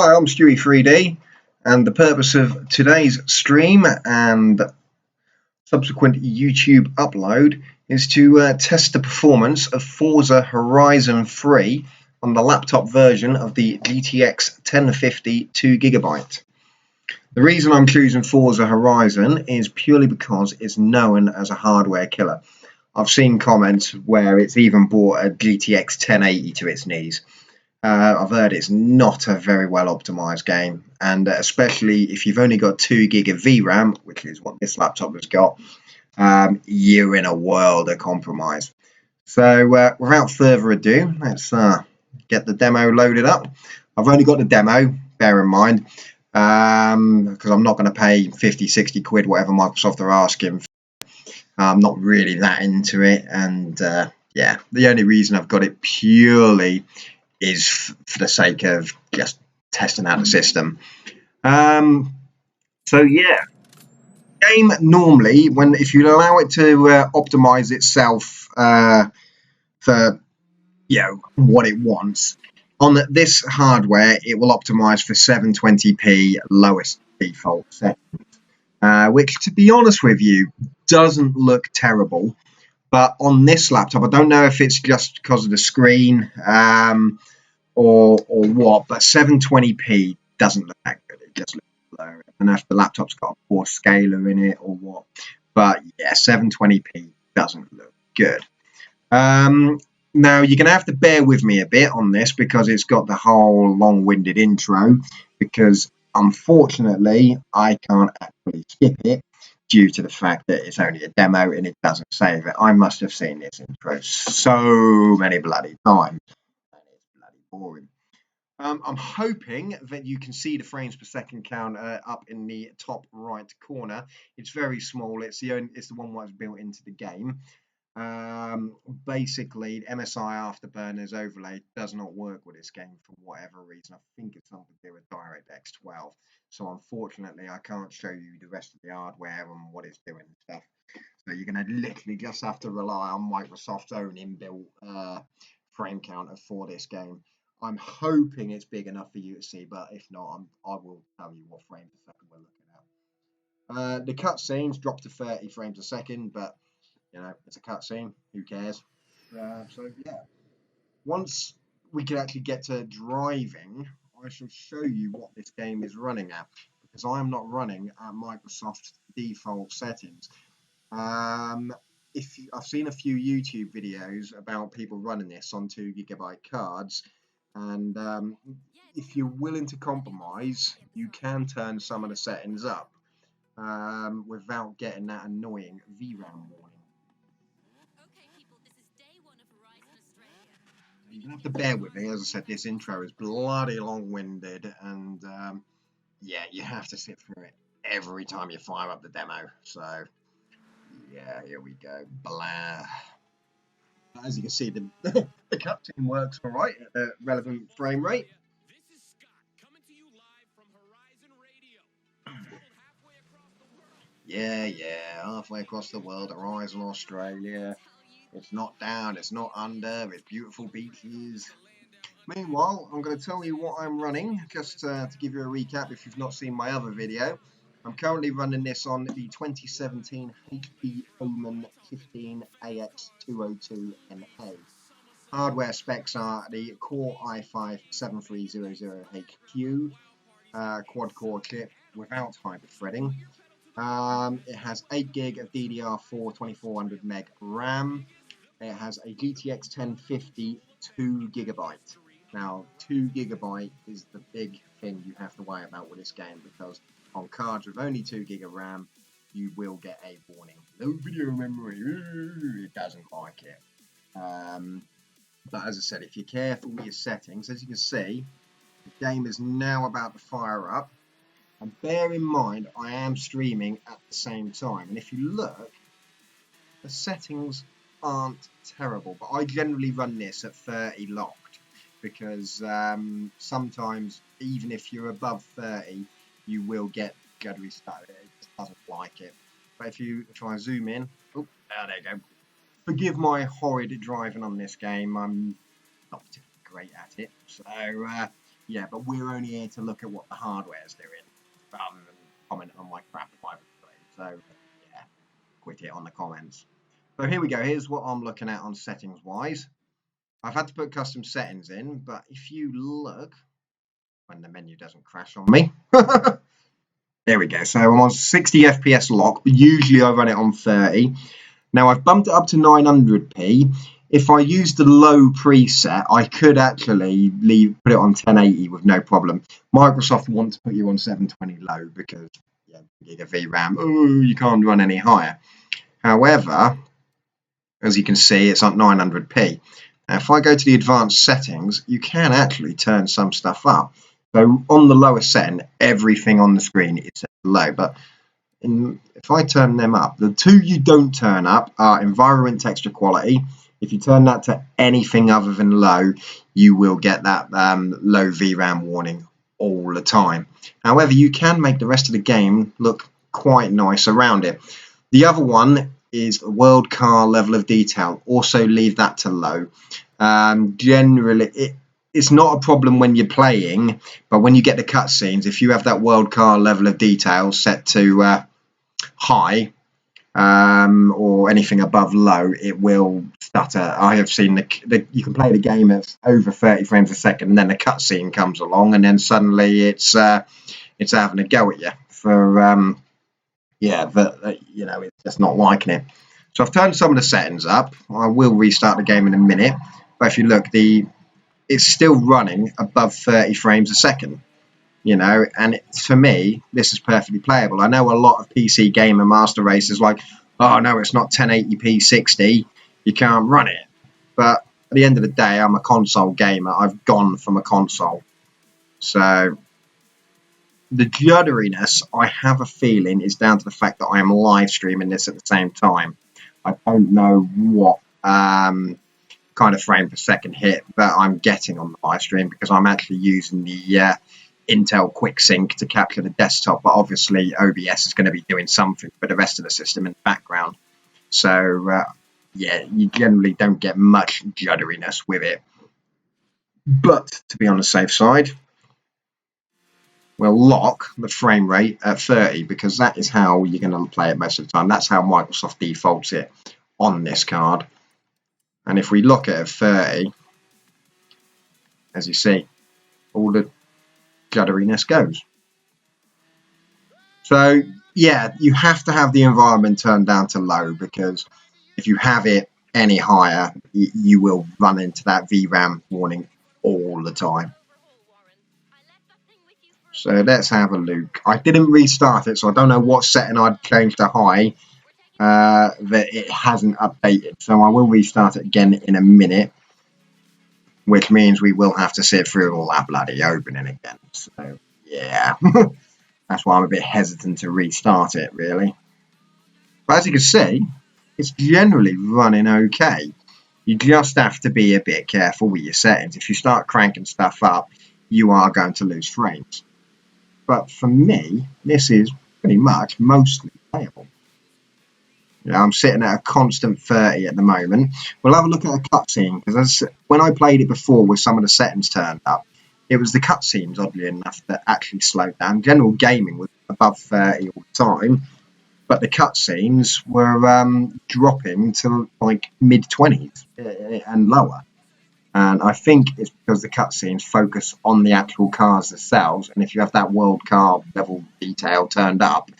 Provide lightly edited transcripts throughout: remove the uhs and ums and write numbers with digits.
Hi, I'm Stewie3D, and the purpose of today's stream and subsequent YouTube upload is to test the performance of Forza Horizon 3 on the laptop version of the GTX 1050 2GB. The reason I'm choosing Forza Horizon is purely because it's known as a hardware killer. I've seen comments where it's even brought a GTX 1080 to its knees. I've heard it's not a very well optimized game, and especially if you've only got 2 gig of VRAM, which is what this laptop has got, you're in a world of compromise. So without further ado, let's get the demo loaded up. I've only got the demo, bear in mind, because I'm not going to pay 50, 60 quid, whatever Microsoft are asking. I'm not really that into it, and yeah, the only reason I've got it purely is for the sake of just testing out the system. So yeah, game normally, if you allow it to optimize itself for what it wants, on this hardware it will optimize for 720p lowest default settings, which, to be honest with you, doesn't look terrible. But on this laptop, I don't know if it's just because of the screen, or what, but 720p doesn't look that good. It just looks blurry. I don't know if the laptop's got a poor scaler in it or what, but yeah, 720p doesn't look good. Now you're gonna have to bear with me a bit on this because it's got the whole long-winded intro, because unfortunately I can't actually skip it due to the fact that it's only a demo and it doesn't save it. I must have seen this intro so many bloody times. Bloody boring. I'm hoping that you can see the frames per second counter up in the top right corner. It's very small. It's the one that's built into the game. Basically, MSI Afterburners overlay does not work with this game for whatever reason. I think it's something to do with DirectX 12. So unfortunately, I can't show you the rest of the hardware and what it's doing and stuff. So you're going to literally just have to rely on Microsoft's own inbuilt frame counter for this game. I'm hoping it's big enough for you to see, but if not, I will tell you what frame per second we're looking at. The cutscenes drop to 30 frames a second, but you know, it's a cutscene. Who cares? So yeah, once we can actually get to driving, I shall show you what this game is running at, because I am not running at Microsoft's default settings. I've seen a few YouTube videos about people running this on 2 GB cards, and if you're willing to compromise, you can turn some of the settings up without getting that annoying VRAM warning. You're gonna have to bear with me. As I said, this intro is bloody long-winded, and yeah, you have to sit through it every time you fire up the demo. So yeah, here we go. Blah. As you can see, the cutscene works all right at the relevant frame rate. This is Scott coming to you live from Horizon Radio. Yeah, halfway across the world, Horizon Australia. It's not down, it's not under, it's beautiful beaches. Meanwhile, I'm going to tell you what I'm running, just to give you a recap if you've not seen my other video. I'm currently running this on the 2017 HP Omen 15AX202NA. Hardware specs are the Core i5-7300HQ quad-core chip without hybrid threading. It has 8 gig of DDR4 2400 meg RAM. It has a GTX 1050 2 GB. Now, 2 GB is the big thing you have to worry about with this game, because on cards with only 2 gig of RAM, you will get a warning. No video memory. It doesn't like it. But as I said, if you're careful with your settings, as you can see, the game is now about to fire up. And bear in mind, I am streaming at the same time. And if you look, the settings aren't terrible, but I generally run this at 30 locked, because sometimes even if you're above 30, you will get juddery stuff. It just doesn't like it. But if I zoom in, oh, there you go. Forgive my horrid driving on this game. I'm not particularly great at it. So Yeah, but we're only here to look at what the hardware is doing, rather than comment on my crap private play. So, yeah, quit it on the comments. So here we go. Here's what I'm looking at on settings-wise. I've had to put custom settings in, but if you look, when the menu doesn't crash on me, there we go. So I'm on 60 FPS lock. Usually I run it on 30. Now I've bumped it up to 900p. If I use the low preset, I could actually put it on 1080 with no problem. Microsoft want to put you on 720 low because gig of VRAM. Oh, you can't run any higher. However, as you can see, it's on 900p. Now, if I go to the advanced settings, you can actually turn some stuff up. So on the lowest setting, everything on the screen is set to low. But if I turn them up, the two you don't turn up are environment texture quality. If you turn that to anything other than low, you will get that low VRAM warning all the time. However, you can make the rest of the game look quite nice around it. The other one is world car level of detail. Also leave that to low. Generally, it's not a problem when you're playing, but when you get the cutscenes, if you have that world car level of detail set to high, or anything above low, it will stutter. I have seen you can play the game at over 30 frames a second, and then the cutscene comes along, and then suddenly it's having a go at you for it's just not liking it. So I've turned some of the settings up. I will restart the game in a minute, but if you look, it's still running above 30 frames a second. And for me, this is perfectly playable. I know a lot of PC gamer master races like, oh no, it's not 1080p 60, you can't run it. But at the end of the day, I'm a console gamer. I've gone from a console. So the judderiness, I have a feeling, is down to the fact that I am live streaming this at the same time. I don't know what kind of frame per second hit that I'm getting on the live stream, because I'm actually using the Intel QuickSync to capture the desktop, but obviously OBS is going to be doing something for the rest of the system in the background. So you generally don't get much judderiness with it. But to be on the safe side, we'll lock the frame rate at 30, because that is how you're going to play it most of the time. That's how Microsoft defaults it on this card. And if we look at 30, as you see, all the judderiness goes. So yeah, you have to have the environment turned down to low, because if you have it any higher, you will run into that VRAM warning all the time. So let's have a look. I didn't restart it, so I don't know what setting I'd changed to high that it hasn't updated. So I will restart it again in a minute, which means we will have to sit through all that bloody opening again. So yeah, that's why I'm a bit hesitant to restart it, really. But as you can see, it's generally running okay. You just have to be a bit careful with your settings. If you start cranking stuff up, you are going to lose frames. But for me, this is pretty much mostly playable. I'm sitting at a constant 30 at the moment. We'll have a look at a cutscene, because when I played it before with some of the settings turned up, it was the cutscenes, oddly enough, that actually slowed down. General gaming was above 30 all the time, but the cutscenes were dropping to like mid-20s and lower. And I think it's because the cutscenes focus on the actual cars themselves, and if you have that world car level detail turned up,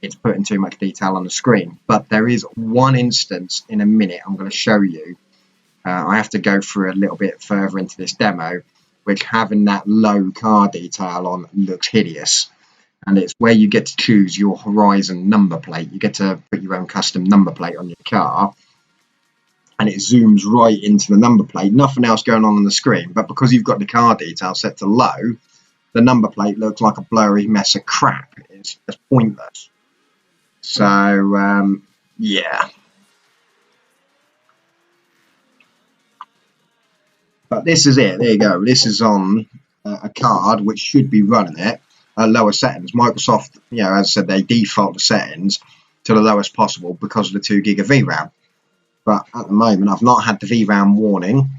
it's putting too much detail on the screen. But there is one instance in a minute I'm going to show you. I have to go through a little bit further into this demo, which having that low car detail on looks hideous. And it's where you get to choose your Horizon number plate. You get to put your own custom number plate on your car, and it zooms right into the number plate. Nothing else going on the screen, but because you've got the car detail set to low, the number plate looks like a blurry mess of crap. It's just pointless. So yeah. But this is it. There you go. This is on a card which should be running it at lower settings. Microsoft, as I said, they default the settings to the lowest possible because of the 2 gig of VRAM. But at the moment, I've not had the VRAM warning.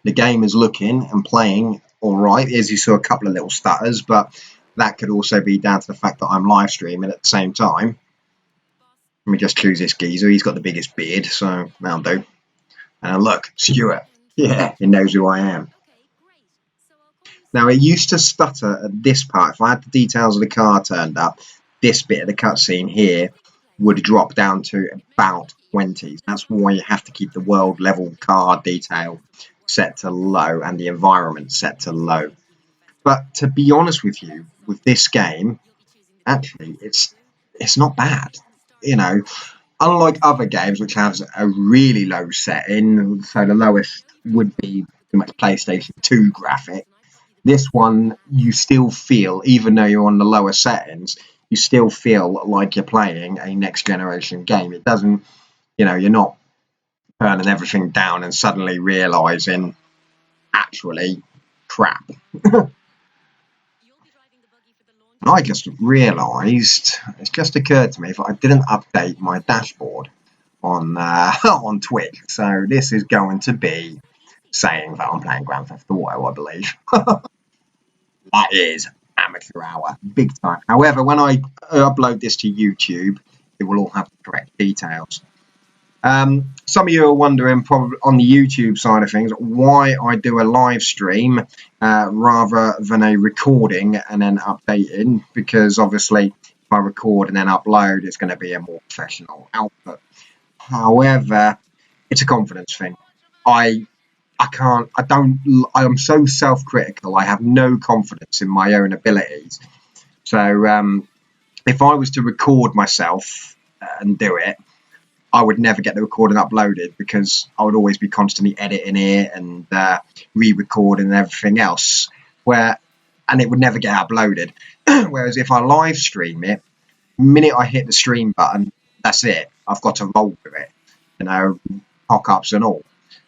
The game is looking and playing all right. As you saw, a couple of little stutters, but that could also be down to the fact that I'm live streaming at the same time. Let me just choose this geezer. He's got the biggest beard, so that'll do. And look, Stuart. Yeah, he knows who I am. Now, it used to stutter at this part. If I had the details of the car turned up, this bit of the cutscene here would drop down to about 20s. That's why you have to keep the world level car detail set to low and the environment set to low. But to be honest with you, with this game, actually, it's not bad. You know, unlike other games which have a really low setting, so the lowest would be pretty much PlayStation 2 graphic. This one, you still feel, even though you're on the lower settings, you still feel like you're playing a next generation game. It doesn't, you're not turning everything down and suddenly realizing, actually, crap. I just realised, it's just occurred to me, if I didn't update my dashboard on on Twitch. So this is going to be saying that I'm playing Grand Theft Auto, I believe. That is amateur hour, big time. However, when I upload this to YouTube, it will all have the correct details. Some of you are wondering, probably on the YouTube side of things, why I do a live stream rather than a recording and then updating, because obviously if I record and then upload, it's going to be a more professional output. However, it's a confidence thing. I'm so self-critical. I have no confidence in my own abilities. So if I was to record myself and do it, I would never get the recording uploaded because I would always be constantly editing it and re-recording and everything else, and it would never get uploaded. Whereas if I live stream it, the minute I hit the stream button, that's it. I've got to roll with it, cock-ups and all.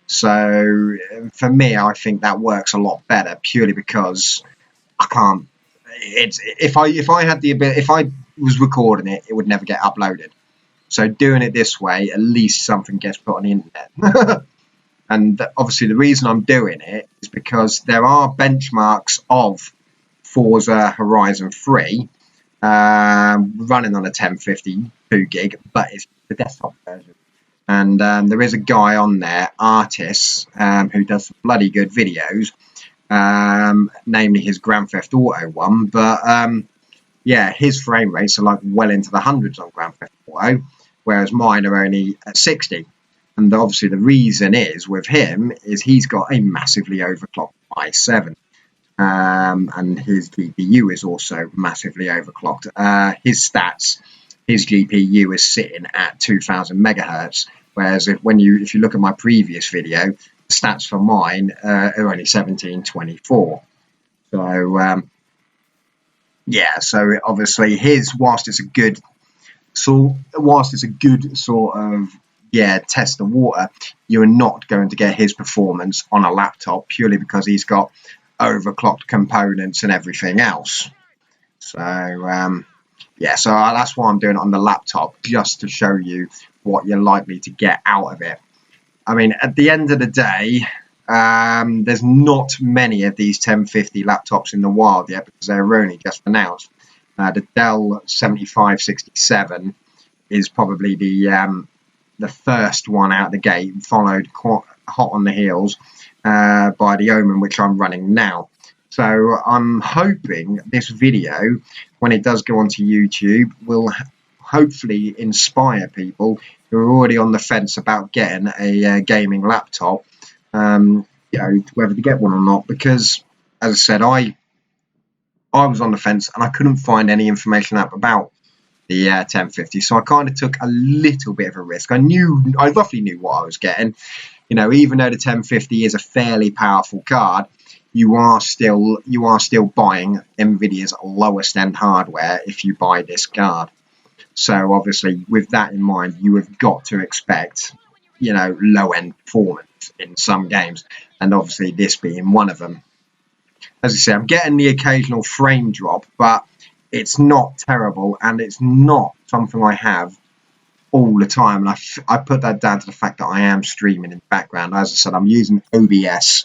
So for me, I think that works a lot better purely because I can't. If I had the ability, if I was recording it, it would never get uploaded. So doing it this way, at least something gets put on the internet. And obviously the reason I'm doing it is because there are benchmarks of Forza Horizon 3 running on a 1050 2 gig, but it's the desktop version. And there is a guy on there, Artis, who does some bloody good videos, namely his Grand Theft Auto one. But yeah, his frame rates are like well into the hundreds on Grand Theft Auto, whereas mine are only at 60. And obviously the reason is with him is he's got a massively overclocked i7. And his GPU is also massively overclocked. His stats, his GPU is sitting at 2000 megahertz, whereas if you look at my previous video, the stats for mine are only 1724. So yeah, so obviously whilst it's a good sort of test the water, you're not going to get his performance on a laptop purely because he's got overclocked components and everything else. So so that's why I'm doing it on the laptop, just to show you what you're likely to get out of it. I mean, at the end of the day, there's not many of these 1050 laptops in the wild yet because they're only just announced. The Dell 7567 is probably the first one out the gate, followed quite hot on the heels by the Omen, which I'm running now. So I'm hoping this video, when it does go onto YouTube, will hopefully inspire people who are already on the fence about getting a gaming laptop, whether to get one or not. Because, as I said, I was on the fence and I couldn't find any information up about the 1050, so I kind of took a little bit of a risk. I roughly knew what I was getting. Even though the 1050 is a fairly powerful card, you are still buying Nvidia's lowest end hardware if you buy this card. So obviously, with that in mind, you have got to expect, low end performance in some games, and obviously this being one of them. As I say, I'm getting the occasional frame drop, but it's not terrible, and it's not something I have all the time, and I put that down to the fact that I am streaming in the background. As I said, I'm using OBS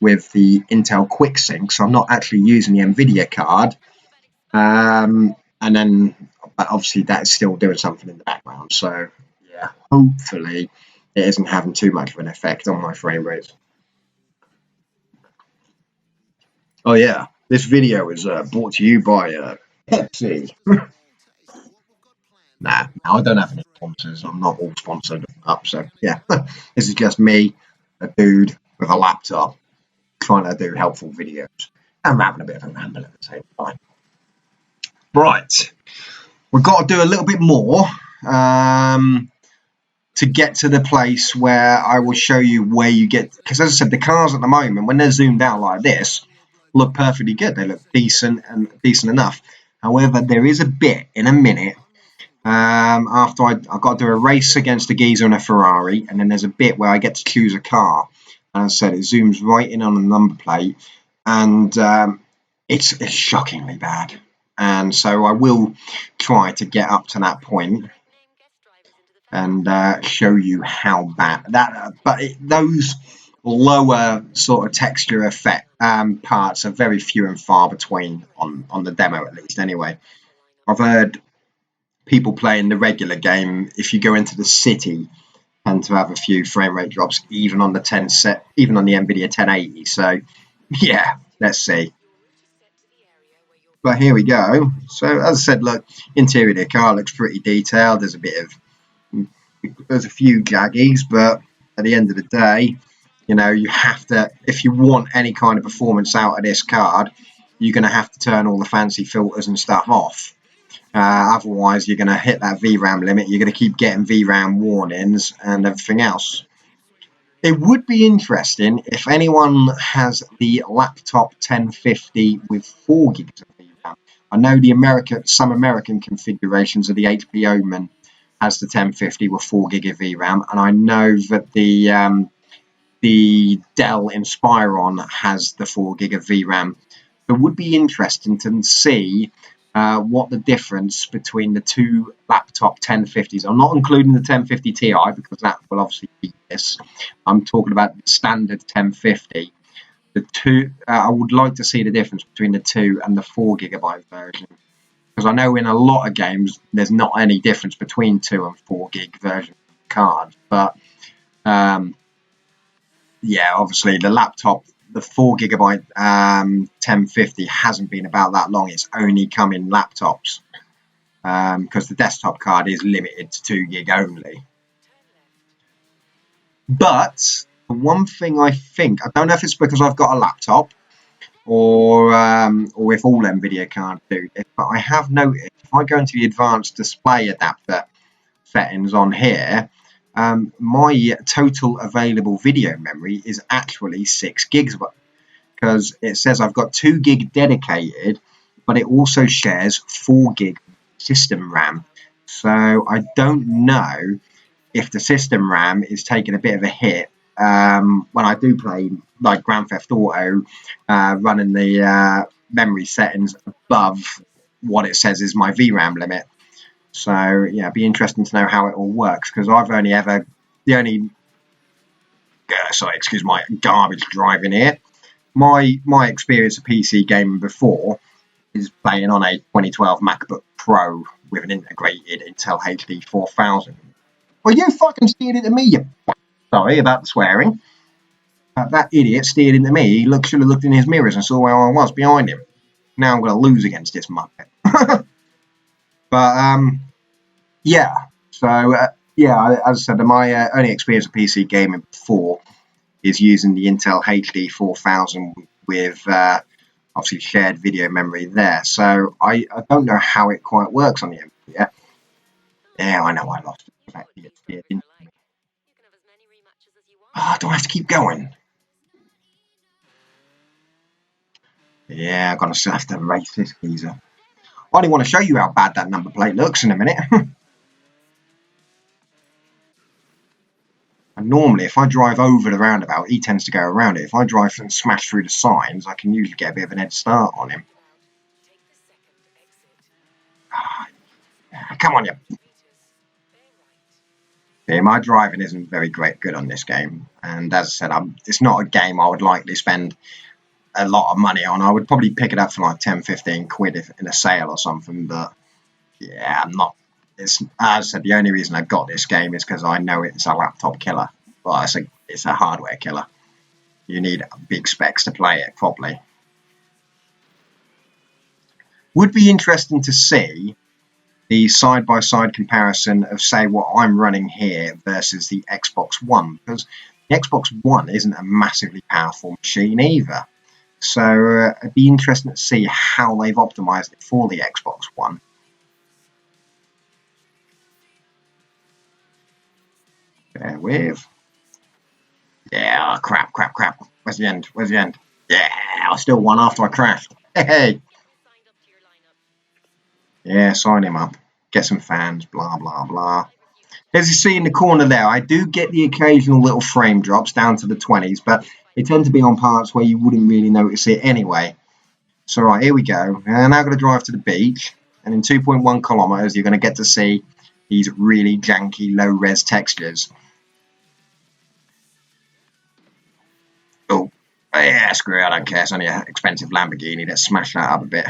with the Intel QuickSync, so I'm not actually using the NVIDIA card. And then, but obviously, that is still doing something in the background. So, yeah, hopefully, it isn't having too much of an effect on my frame rates. Oh yeah, this video is brought to you by Pepsi. Nah, I don't have any sponsors. I'm not all sponsored up. So yeah, this is just me, a dude with a laptop, trying to do helpful videos and having a bit of a ramble at the same time. Right, we've got to do a little bit more to get to the place where I will show you where you get. Because as I said, the cars at the moment, when they're zoomed out like this, look perfectly good. They look decent and decent enough. However, there is a bit in a minute. After I've got to do a race against a geezer and a Ferrari, and then there's a bit where I get to choose a car. And as I said, it zooms right in on the number plate, and it's shockingly bad. And so I will try to get up to that point and show you how bad that. But those lower sort of texture effect parts are very few and far between on the demo, at least. Anyway, I've heard people playing the regular game, if you go into the city, tend to have a few frame rate drops, even on the even on the NVIDIA 1080. So, yeah, let's see. But here we go. So, as I said, look, interior of the car looks pretty detailed. There's a few jaggies, but at the end of the day, you have to, if you want any kind of performance out of this card, you're going to have to turn all the fancy filters and stuff off. Otherwise, you're going to hit that VRAM limit. You're going to keep getting VRAM warnings and everything else. It would be interesting if anyone has the laptop 1050 with 4 gigs of VRAM. I know some American configurations of the HP Omen has the 1050 with 4 gig of VRAM, and I know that the Dell Inspiron has the 4 gig of VRAM. It would be interesting to see what the difference between the two laptop 1050s. I'm not including the 1050 Ti because that will obviously beat this. I'm talking about the standard 1050. The two, I would like to see the difference between the 2 and the 4 gigabyte version, because I know in a lot of games there's not any difference between 2 and 4 gig version cards. But yeah, obviously the laptop, the 4 gigabyte 1050 hasn't been about that long. It's only come in laptops because the desktop card is limited to 2 gig only. But the one thing I don't know if it's because I've got a laptop or if all NVIDIA cards do this, but I have noticed if I go into the advanced display adapter settings on here, my total available video memory is actually 6 gigs, because it says I've got 2 gig dedicated, but it also shares 4 gig system RAM. So I don't know if the system RAM is taking a bit of a hit when I do play like Grand Theft Auto, running the memory settings above what it says is my VRAM limit. So yeah, it'd be interesting to know how it all works, because I've only ever excuse my garbage driving here. My experience of PC gaming before is playing on a 2012 MacBook Pro with an integrated Intel HD 4000. Well, you fucking steered into me, you. Sorry about the swearing. That idiot steered into me. He should have looked in his mirrors and saw where I was behind him. Now I'm going to lose against this muppet. But yeah. So yeah, as I said, my only experience of PC gaming before is using the Intel HD 4000 with obviously shared video memory there. So I don't know how it quite works on the NVIDIA. Yeah, I know I lost it. Oh, do I have to keep going? Yeah, I'm going to have to race this geezer. I only want to show you how bad that number plate looks in a minute. And normally, if I drive over the roundabout, he tends to go around it. If I drive and smash through the signs, I can usually get a bit of an head start on him. Come on, you. Yeah, my driving isn't very good on this game, and as I said, it's not a game I would likely spend a lot of money on. I would probably pick it up for like 10-15 quid if in a sale or something, but yeah, I'm not. It's as I said, the only reason I got this game is because I know it's a laptop killer. Well, it's a hardware killer. You need big specs to play it properly. Would be interesting to see the side-by-side comparison of, say, what I'm running here versus the Xbox One, because the Xbox One isn't a massively powerful machine either. So it'd be interesting to see how they've optimized it for the Xbox One. Bear with. Yeah, crap. Where's the end? Yeah, I still won after I crashed. Hey. Yeah, sign him up. Get some fans, blah, blah, blah. As you see in the corner there, I do get the occasional little frame drops down to the 20s, but they tend to be on parts where you wouldn't really notice it anyway. So right, here we go. And I'm now going to drive to the beach, and in 2.1 kilometers, you're going to get to see these really janky low-res textures. Oh, yeah, screw it, I don't care. It's only an expensive Lamborghini. Let's smash that up a bit.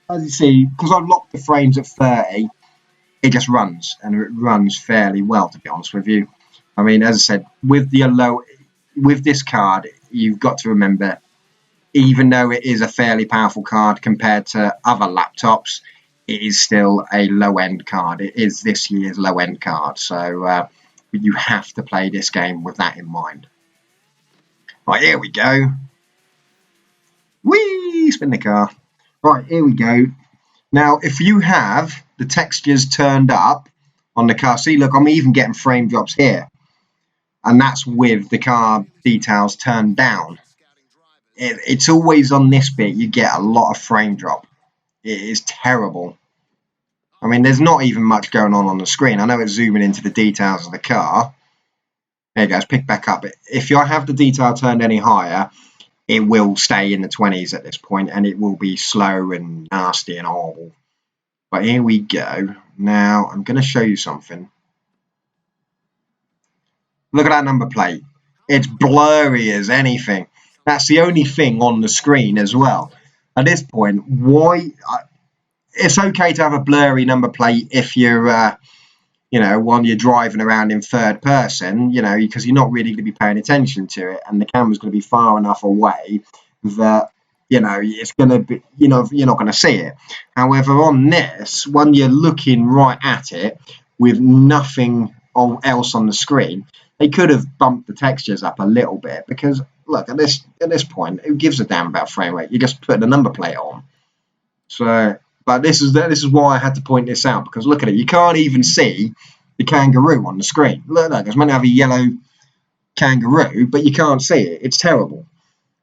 As you see, because I've locked the frames at 30, it just runs, and it runs fairly well, to be honest with you. I mean, as I said, with this card, you've got to remember, even though it is a fairly powerful card compared to other laptops, it is still a low-end card. It is this year's low-end card, so you have to play this game with that in mind. Right, here we go. Whee! Spin the car. Right, here we go. Now, if you have the textures turned up on the car, see, look, I'm even getting frame drops here. And that's with the car details turned down. It's always on this bit, you get a lot of frame drop. It is terrible. I mean, there's not even much going on the screen. I know it's zooming into the details of the car. There you go, it's picked back up. If you have the detail turned any higher, it will stay in the 20s at this point, and it will be slow and nasty and horrible. But here we go. Now, I'm going to show you something. Look at that number plate. It's blurry as anything. That's the only thing on the screen as well. At this point, why? It's okay to have a blurry number plate if you're, while you're driving around in third person, because you're not really going to be paying attention to it, and the camera's going to be far enough away that, it's going to be, you're not going to see it. However, on this, when you're looking right at it with nothing else on the screen, they could have bumped the textures up a little bit, because look at this point, who gives a damn about frame rate? You just put the number plate on. So, but this is why I had to point this out, because look at it, you can't even see the kangaroo on the screen. Look, it's meant to have a yellow kangaroo, but you can't see it. It's terrible.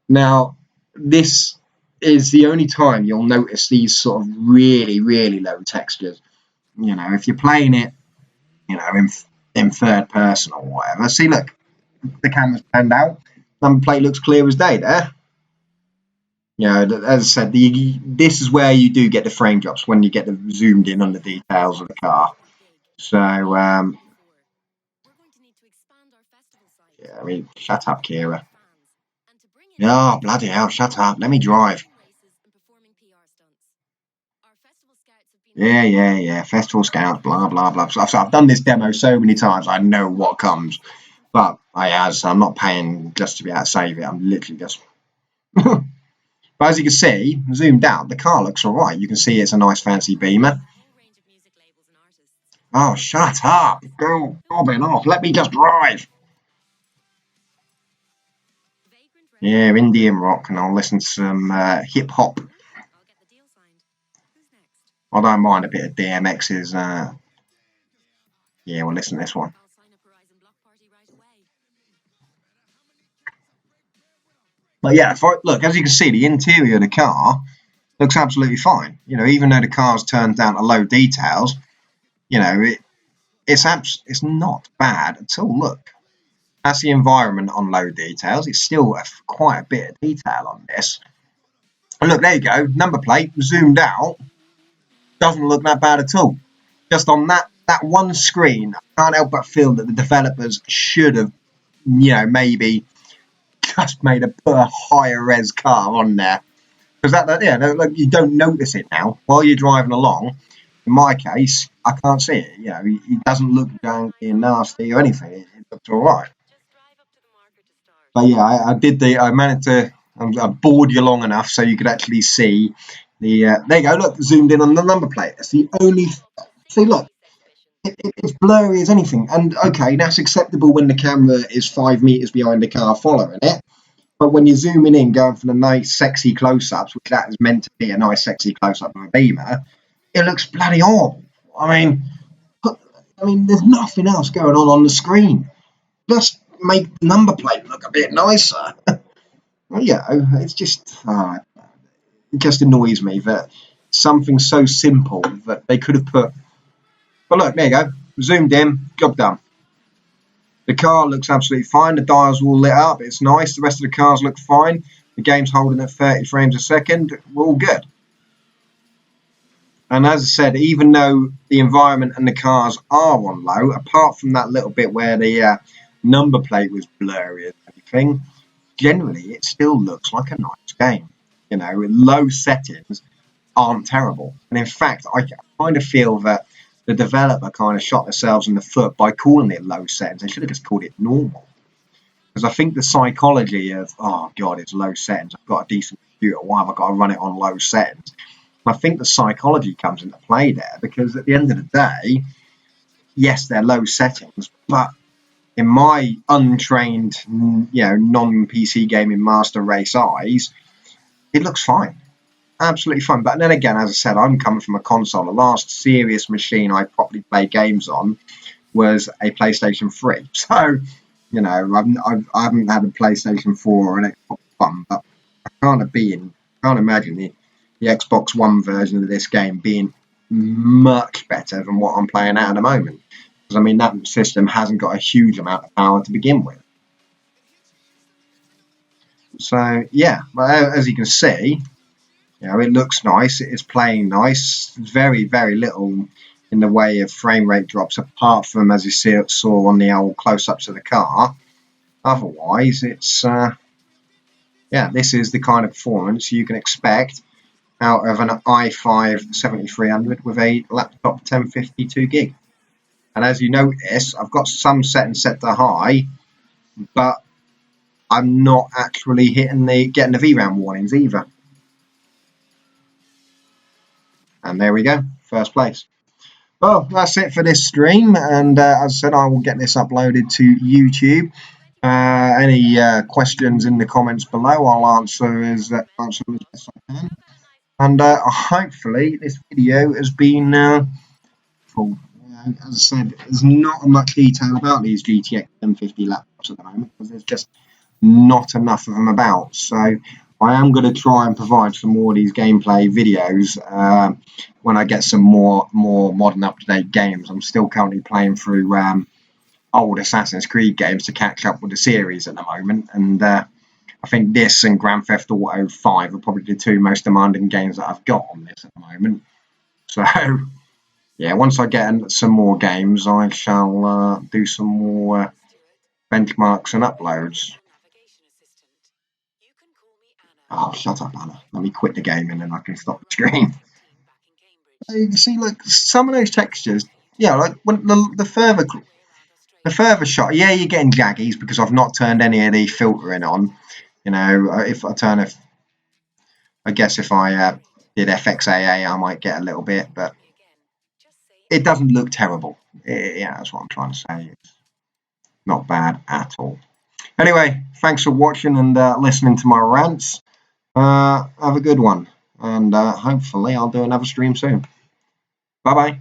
Now, this is the only time you'll notice these sort of really, really low textures. If you're playing it, in third person or whatever. See, look, the camera's panned out. Number plate looks clear as day there. As I said, this is where you do get the frame drops, when you get the zoomed in on the details of the car. So, yeah, I mean, shut up, Kira. Oh, bloody hell, shut up. Let me drive. Yeah. Festival Scouts, blah, blah, blah. So I've done this demo so many times, I know what comes. But I'm not paying just to be able to save it. I'm literally just... But as you can see, zoomed out, the car looks all right. You can see it's a nice fancy Beamer. Oh, shut up. Go bobbing off. Let me just drive. Yeah, Indian rock, and I'll listen to some hip hop. I don't mind a bit of DMX's. Yeah, we'll listen to this one. But yeah, look, as you can see, the interior of the car looks absolutely fine. Even though the car's turned down to low details, it's not bad at all. Look, that's the environment on low details. It's still quite a bit of detail on this. And look, there you go. Number plate zoomed out. Doesn't look that bad at all. Just on that that one screen, I can't help but feel that the developers should have, maybe just put a higher res car on there. Because like you don't notice it now while you're driving along. In my case, I can't see it. It doesn't look janky and nasty or anything. It looks all right. But yeah, I managed to. I bored you long enough so you could actually see the. There you go. Look, zoomed in on the number plate. It's the only. See, look, it's blurry as anything. And okay, that's acceptable when the camera is 5 meters behind the car following it. But when you're zooming in, going for the nice, sexy close-ups, which that is meant to be a nice, sexy close-up of a Beamer, it looks bloody horrible. There's nothing else going on the screen. Just make the number plate look a bit nicer. It's just it just annoys me that something so simple that they could have put. But look, there you go, zoomed in, job done. The car looks absolutely fine. The dials are all lit up. It's nice. The rest of the cars look fine. The game's holding at 30 frames a second. We're all good. And as I said, even though the environment and the cars are on low, apart from that little bit where the number plate was blurry and everything, generally it still looks like a nice game. Low settings aren't terrible. And in fact, I kind of feel that the developer kind of shot themselves in the foot by calling it low settings. They should have just called it normal. Because I think the psychology of, oh God, it's low settings. I've got a decent computer. Why have I got to run it on low settings? And I think the psychology comes into play there because at the end of the day, yes, they're low settings, but in my untrained, non-PC gaming master race eyes, it looks fine. Absolutely fine. But then again, as I said, I'm coming from a console. The last serious machine I properly played games on was a PlayStation 3. So, I haven't had a PlayStation 4 or an Xbox One, but I can't imagine the Xbox One version of this game being much better than what I'm playing at the moment. Because, that system hasn't got a huge amount of power to begin with. So, yeah, but as you can see, it looks nice. It is playing nice. Very, very little in the way of frame rate drops, apart from, as you saw on the old close-ups of the car. Otherwise, it's this is the kind of performance you can expect out of an i5 7300 with a laptop 1052 gig. And as you notice, I've got some settings set to high, but I'm not actually getting the VRAM warnings either. And there we go, first place. Well, that's it for this stream, and as I said, I will get this uploaded to YouTube. Any questions in the comments below, I'll answer as best I can. And hopefully this video has been full. As I said, there's not much detail about these GTX 1050 laptops at the moment because there's just not enough of them about. So I am going to try and provide some more of these gameplay videos when I get some more modern up-to-date games. I'm still currently playing through old Assassin's Creed games to catch up with the series at the moment, and I think this and Grand Theft Auto 5 are probably the two most demanding games that I've got on this at the moment. So yeah, once I get some more games, I shall do some more benchmarks and uploads. Oh, shut up, Anna. Let me quit the game and then I can stop the screen. You see, like some of those textures, like when the further shot, you're getting jaggies because I've not turned any of the filtering on. If I turn I guess if I did FXAA, I might get a little bit, but it doesn't look terrible. That's what I'm trying to say. It's not bad at all. Anyway, thanks for watching and listening to my rants. Have a good one, and hopefully I'll do another stream soon. Bye-bye.